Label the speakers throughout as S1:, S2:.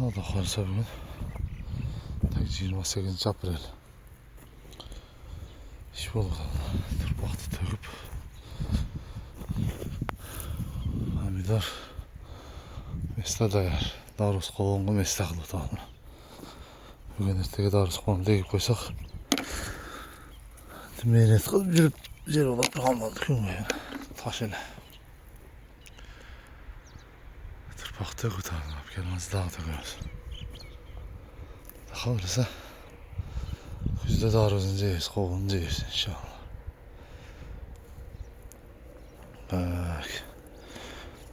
S1: Xudo xohlasa bugun 28 aprel. İş bo'ldi. Turpoqni to'kib pomidor mesladayar. Darus qovunga mesla qilib o'taman. Bugun ertaga darus qovun tegib qo'ysak, mehnat qilib yurib yer olib qolmadik kunga. Toshini. Turpoqni ko'tarib olib kelamiz, dag'da qo'yamiz. Xohlasa kuzda darusni yeymiz, qovunni yeymiz inshaalloh. Bak.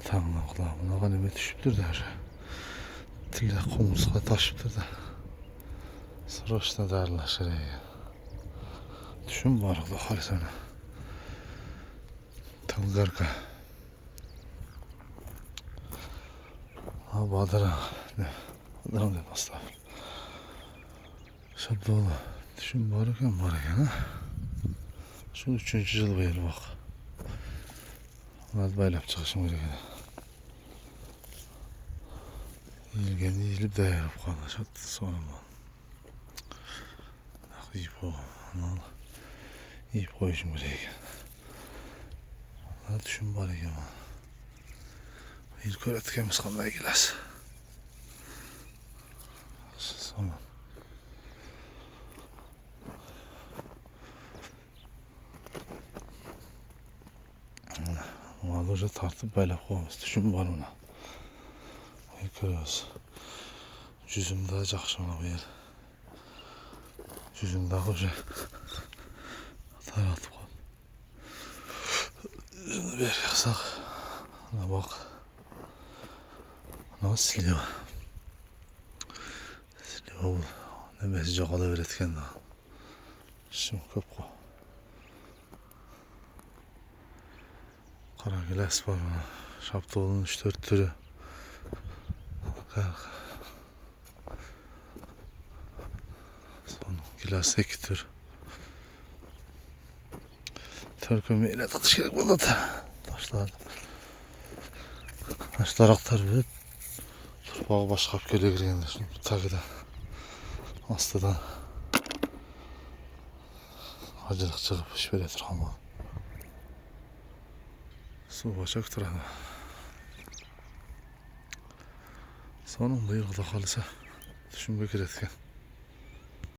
S1: Tamam, kulağımın ağaneme düşüptür der. Tilla kumsuna taşıptır da. Sıroşta derler şuraya. Düşün var oğlu halisana. Tılgarka. Ha badara. Ne? Badaram dedim asla. Şabdoğlu. Düşün barıken ha. Şu 3. yıl bayır bak. Hadi baylap çıkışım gerekiyor. Yilgeni yilip dayarıp kaldı. Şattı sonra mı? İyip o. İyip koyuşum gerekiyor. Hadi düşün bari ya. İlk öğretkemiz kalmaya gilas. Sonra. Malurca tartıp baylap koyamız. Düşün bari ona. Görüyoruz. Cüzüm daha жақшана bu yer. Cüzüm daha hoca. Taratıp koy. Şunu bir yaksak. Ana bak. Ana siliyor. Siliyor bu. Ne mesajı kalı veretken daha. Şimdi köp koy. Karagilas var bana. Şaptoğlu'nun 3-4 türü. Son gilas 2 tür. Törkümü ile tatış gerek burada da. Taşlar aktarıp turpağı başka bir köle girgenler. Şimdi bu takıda astıdan acılık çıkıp iş veretir ama su başaktır ama sonunda yılda kalırsa düşünmek gerekir.